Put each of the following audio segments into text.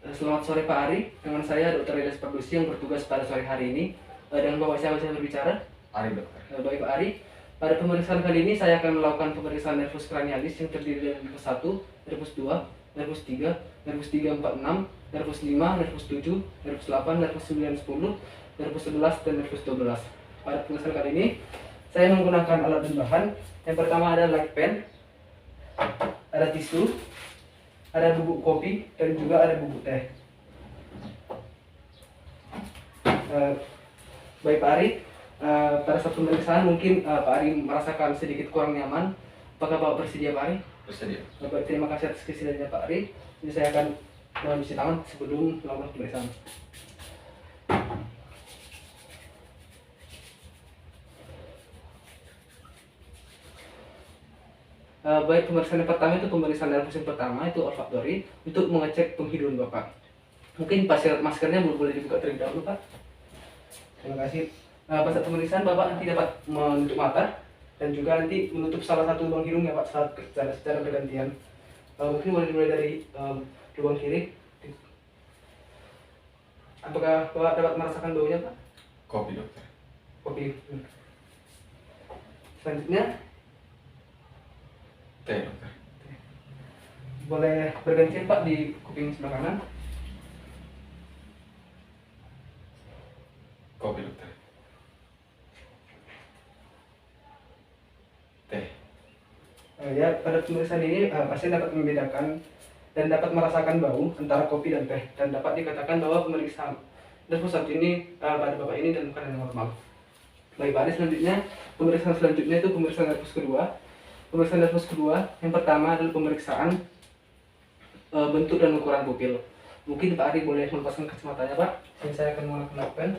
Selamat sore Pak Ari, dengan saya Dr. Elias Pardusi yang bertugas pada sore hari ini. Dengan Bapak siapa saya berbicara? Ari, dokter. Baik Pak Ari, pada pemeriksaan kali ini saya akan melakukan pemeriksaan nervus cranialis yang terdiri dari nervus 1, nervus 2, nervus 3, nervus 3, 4, 6, nervus 5, nervus 7, nervus 8, nervus 9, 10, nervus 11, dan nervus 12. Pada pemeriksaan kali ini saya menggunakan alat dan bahan. Yang pertama ada light pen, ada tisu, ada bubuk kopi, dan juga ada bubuk teh. Baik Pak Ari, pada saat pemeriksaan mungkin Pak Ari merasakan sedikit kurang nyaman. Apakah Bapak bersedia Pak Ari? Bersedia. Baik, terima kasih atas kesediaannya Pak Ari. Jadi saya akan mencuci tangan sebelum melakukan pemeriksaan. Baik, pemeriksaan yang pertama itu pemeriksaan nervus yang pertama itu olfaktori untuk mengecek penghidung Bapak. Mungkin maskernya boleh dibuka terlebih dahulu Pak. Terima kasih. Pada saat pemeriksaan Bapak nanti dapat menutup mata dan juga nanti menutup salah satu lubang hidung ya Pak secara bergantian. Mungkin boleh dimulai dari lubang kiri. Apakah Bapak dapat merasakan baunya Pak? Kopi, dokter. Kopi. Selanjutnya Teh, dokter. boleh bergantian Pak di kuping sebelah kanan. Kopi, dokter. Teh. Ya, pada pemeriksaan ini pasien dapat membedakan dan dapat merasakan bau antara kopi dan teh, dan dapat dikatakan bahwa pemeriksaan nervus satu ini pada Bapak ini dalam keadaan normal. Baik Pak Ari, selanjutnya pemeriksaan selanjutnya itu pemeriksaan nervus kedua. Pemeriksaan nervus kedua yang pertama adalah pemeriksaan bentuk dan ukuran pupil. Mungkin Pak Ari boleh melepaskan kacamatanya Pak, dan saya akan menggunakan pen.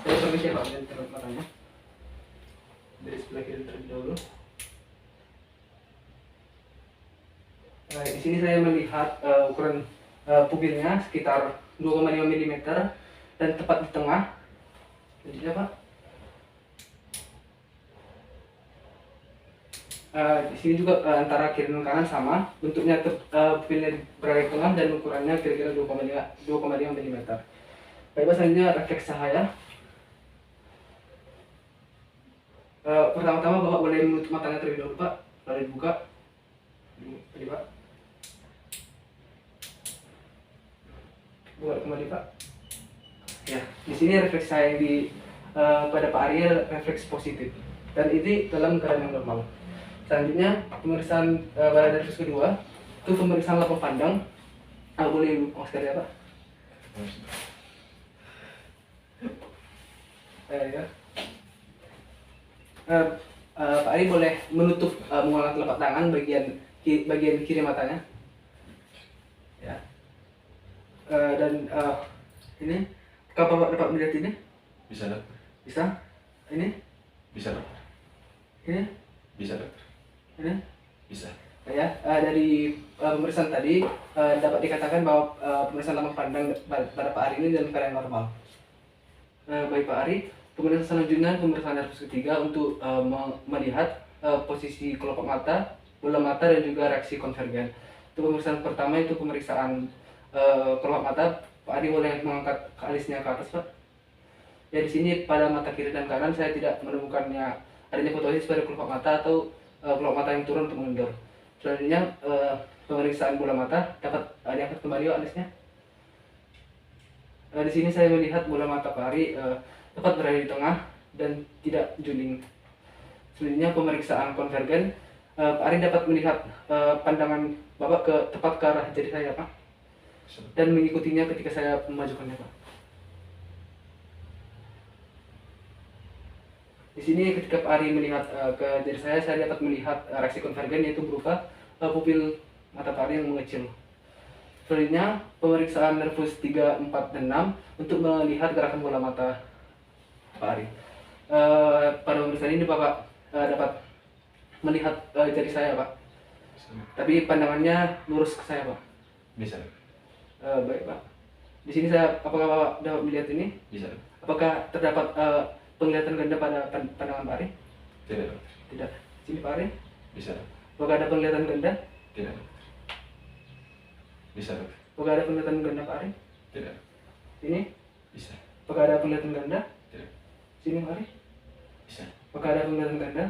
Saya permisi Pak, dan tertutup matanya dari sebelah kiri terlebih dahulu. Di sini saya melihat ukuran pupilnya sekitar 2,5 mm dan tepat di tengah. Selanjutnya Pak. Di sini juga antara kiri dan kanan sama, bentuknya pupilnya berada di tengah dan ukurannya kira-kira 2,5 mm. Baik Pak, selanjutnya refleks cahaya. Pertama-tama Bapak boleh menutup matanya terlebih dahulu Pak, lalu dibuka. Tadi Pak. Buka kembali Pak. Ya, di sini refleks cahaya yang pada Pak Ariel refleks positif dan ini dalam keadaan yang normal. Selanjutnya pemeriksaan pada nervus kedua itu pemeriksaan lapang pandang. Boleh buka masker ya Pak. Ya. Pak Ari boleh menutup menggunakan telapak tangan bagian kiri matanya. Ya. Dan ini, apakah Bapak dapat melihat ini? Bisa, dokter. Bisa? Ini? Bisa, dokter. Ini? Bisa, dokter. Ini? Bisa. Ya, dari pemeriksaan tadi dapat dikatakan bahwa pemeriksaan lapang pandang pada Pak Ari ini dalam keadaan normal. Baik Pak Ari, pemeriksaan selanjutnya pemeriksaan nervus ketiga untuk melihat posisi kelopak mata, bola mata, dan juga reaksi konvergen. Itu pemeriksaan pertama itu pemeriksaan kelopak mata. Pak Ari boleh mengangkat alisnya ke atas Pak. Ya, di sini pada mata kiri dan kanan saya tidak menemukannya adanya fotosis pada kelopak mata atau kelopak mata yang turun atau mengendor. Selanjutnya pemeriksaan bola mata, dapat diangkat kembali Pak alisnya. Di sini saya melihat bola mata Pak Ari tepat berada di tengah dan tidak juling. Selanjutnya pemeriksaan konvergen, Pak Ari dapat melihat pandangan Bapak tepat ke arah jari saya Pak, dan mengikutinya ketika saya memajukannya Pak. Di sini ketika Pak Ari melihat ke jari saya dapat melihat reaksi konvergen, yaitu berupa pupil mata Pak Ari yang mengecil. Selanjutnya pemeriksaan nervus 3, 4, dan 6 untuk melihat gerakan bola mata Pak Ari. Pada pemeriksaan ini Bapak dapat melihat jari saya Pak, tapi pandangannya lurus ke saya Pak. Bisa. Baik Pak. Di sini apakah Bapak dapat melihat ini? Bisa. Apakah terdapat penglihatan ganda pada pandangan Pak Ari? Tidak, dokter. Tidak. Sini Pak Ari. Bisa. Apakah ada penglihatan ganda? Tidak, dokter. Bisa dokter. Apakah ada penglihatan ganda Pak Ari? Tidak. Ini? Bisa. Apakah ada penglihatan ganda? Tidak. Sini Pak Ari? Bisa. Apakah ada penglihatan ganda?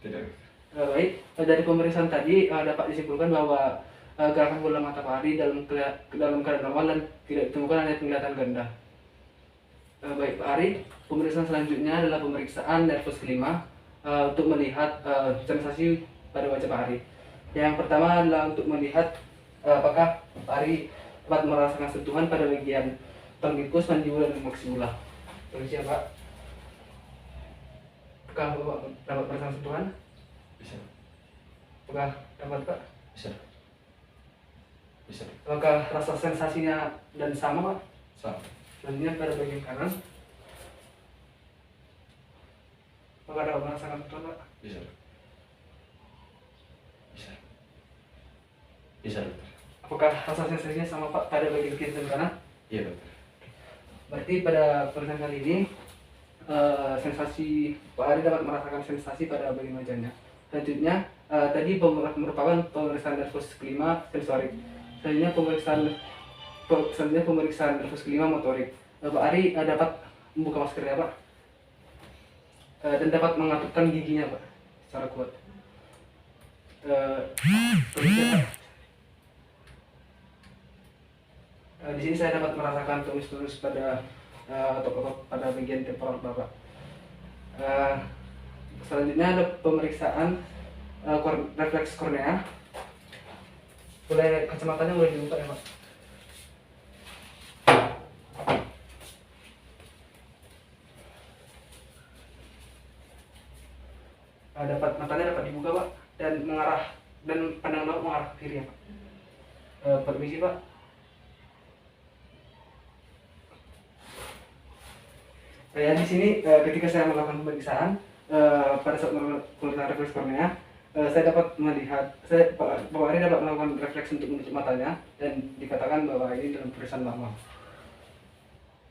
Tidak dokter. Baik, dari pemeriksaan tadi dapat disimpulkan bahwa gerakan bola mata Pak Ari dalam keadaan normal dan tidak ditemukan adanya penglihatan ganda. Baik Pak Ari, pemeriksaan selanjutnya adalah pemeriksaan nervus kelima untuk melihat sensasi pada wajah Pak Ari. Yang pertama adalah untuk melihat apakah Pak Ari dapat merasakan sentuhan pada bagian pelvikus, mandibula, dan maksibula. Permisi ya Pak. Apakah Bapak dapat merasakan sentuhan? Bisa. Apakah dapat Pak? Bisa. Bisa. Apakah rasa sensasinya dan sama Pak? Sama. Selanjutnya pada bagian kanan. Apakah dapat merasakan sentuhan Pak? Bisa. Bisa. Bisa dokter. Apakah rasa sensasinya sama Pak pada bagian kiri dan kanan? Iya dokter. Berarti pada pemeriksaan kali ini sensasi Pak Ari dapat merasakan sensasi pada bagian wajahnya. Selanjutnya tadi merupakan pemeriksaan nervus kelima sensorik. Selanjutnya pemeriksaan nervus kelima motorik. Pak Ari dapat membuka maskernya Pak dan dapat mengatupkan giginya Pak secara kuat. Permisi, Pak. Di sini saya dapat merasakan tumis-tumis pada otot-otot pada bagian temporal Bapak. Selanjutnya ada pemeriksaan refleks kornea. Boleh kacamatanya boleh dibuka ya Pak. Matanya dapat dibuka Pak dan mengarah dan pandangan Bapak mengarah ke kiri ya Pak. Permisi Pak. Ya di sini ketika saya melakukan pemeriksaan pada saat melakukan refleks kornea, saya dapat melihat, Pak Ari dapat melakukan refleks untuk menutup matanya dan dikatakan bahwa ini dalam pemeriksaan normal.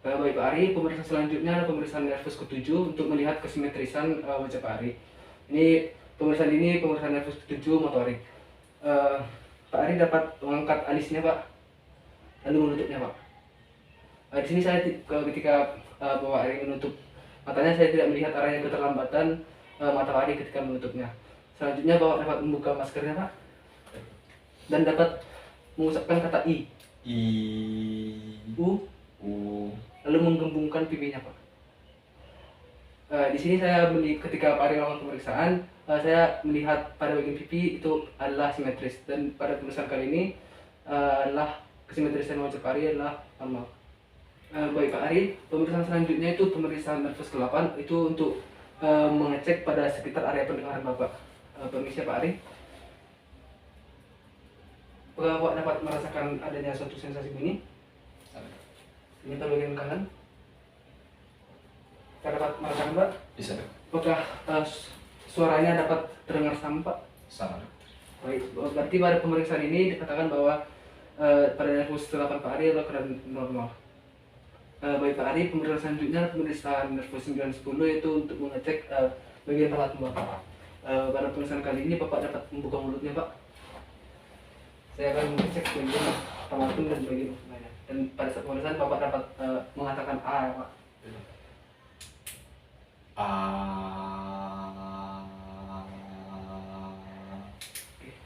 Baik Pak Ari, pemeriksaan selanjutnya adalah pemeriksaan nervus ke-7 untuk melihat kesimetrisan wajah Pak Ari. Pemeriksaan nervus ke-7 motorik. Pak Ari dapat mengangkat alisnya Pak, lalu menutupnya Pak. Di sini saya ketika Bapak Ari menutup matanya, saya tidak melihat arahnya keterlambatan mata Pak Ari ketika menutupnya. Selanjutnya Bapak dapat membuka maskernya Pak dan dapat mengucapkan kata I, U, lalu menggembungkan pipinya Pak. Di sini ketika Pak Ari melakukan pemeriksaan, saya melihat pada bagian pipi itu adalah simetris, dan pada pemeriksaan kali ini adalah kesimetrisan wajah Pak Ari adalah normal. Baik Pak Ari, pemeriksaan selanjutnya itu pemeriksaan nervus ke-8 itu untuk mengecek pada sekitar area pendengaran Bapak. Permisi Pak Ari. Apakah Bapak dapat merasakan adanya suatu sensasi bunyi? Ini bagian kanan. Apakah dapat merasakan Pak? Bisa dokter. Apakah suaranya dapat terdengar sama Pak? Sama dokter. Baik, berarti pada pemeriksaan ini dikatakan bahwa pada nervus ke-8 Pak Ari adalah keadaan normal. Baik Pak Ari, pemeriksaan selanjutnya pemeriksaan nervus 9-10 yaitu untuk mengecek bagian palat Bapak. Pada pemeriksaan kali ini Bapak dapat membuka mulutnya Pak. Saya akan mengecek bagian palatum dan bagian lainnya. Dan pada saat pemeriksaan Bapak dapat mengatakan A ya Pak.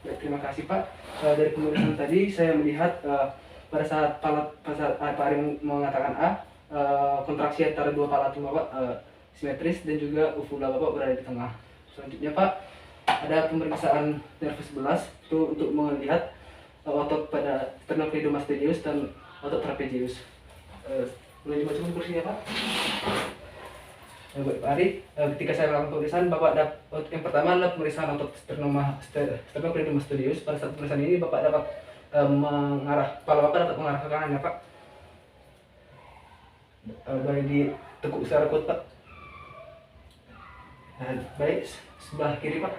Oke, terima kasih Pak. Dari pemeriksaan tadi saya melihat pada saat Pak Ari mengatakan A, kontraksi antara dua palatum Bapak simetris dan juga uvula Bapak berada di tengah. Selanjutnya Pak, ada pemeriksaan nervus 11 itu untuk melihat otot pada sternocleidomastoideus dan otot trapezius. Boleh dibacakan kursinya Pak? Baik Pak Ari, ketika saya melakukan pemeriksaan Bapak yang pertama adalah pemeriksaan otot sternocleidomastoideus. Pada saat pemeriksaan ini Bapak dapat kepala Bapak dapat mengarah ke kanan ya Pak. Boleh ditekuk secara kuat Pak. Baik, sebelah kiri Pak.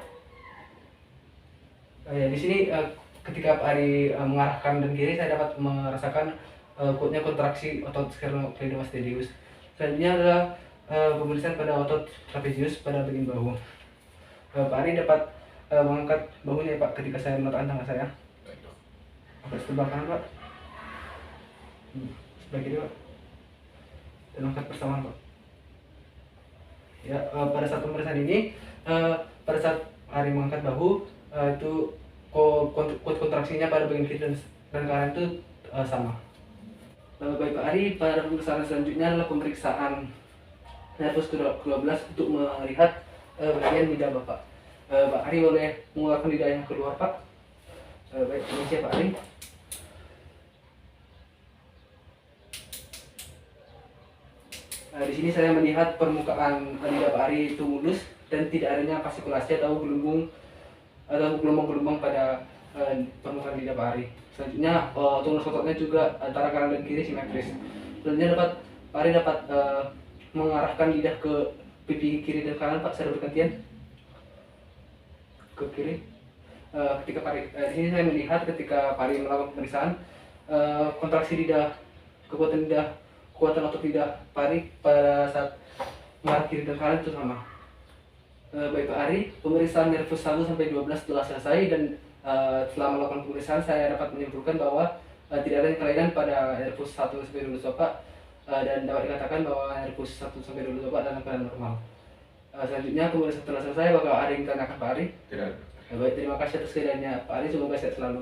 Di sini ketika Pak Ari mengarahkan dan kiri, saya dapat merasakan kuatnya kontraksi otot sternocleidomastoideus. Selanjutnya adalah pemeriksaan pada otot trapezius pada bagian bahu. Pak Ari dapat mengangkat bahunya Pak ketika saya meletakkan tangan saya. sebelah kanan Pak. Sebelah kiri Pak. Dan angkat bersamaan Pak. Ya, pada saat pemeriksaan ini, pada saat Ari mengangkat bahu, itu kontraksinya pada bagian kiri dan kanan itu sama. Baik Pak Ari, pada pemeriksaan selanjutnya adalah pemeriksaan nervus ke-12 untuk melihat bagian lidah Bapak. Pak Ari boleh mengeluarkan lidahnya keluar Pak. Baik, permisi ya Pak Ari. Di sini saya melihat permukaan lidah Pak Ari itu mulus dan tidak adanya pasikulasi atau gelombang-gelombang pada permukaan lidah Pak Ari. Selanjutnya tonus ototnya juga antara kanan dan kiri simetris. Selanjutnya Pak Ari dapat mengarahkan lidah ke pipi kiri dan kanan Pak secara bergantian ke kiri. Ketika Pak Ari, di sini saya melihat ketika Pak Ari melakukan pemeriksaan, kontraksi lidah, kekuatan otot lidah Pak Ari pada saat mengarah kiri dan kanan itu sama. Baik Pak Ari, pemeriksaan nervus 1 sampai 12 telah selesai dan setelah melakukan pemeriksaan saya dapat menyimpulkan bahwa tidak ada kelainan pada nervus 1 sampai 12 Bapak, dan dapat dikatakan bahwa nervus 1 sampai 12 Bapak dalam keadaan normal. Selanjutnya pemeriksaan telah selesai, Bapak ada yang ditanyakan Pak Ari? Tidak. Baik, terima kasih atas kehadirannya Pak Ari, semoga sehat selalu.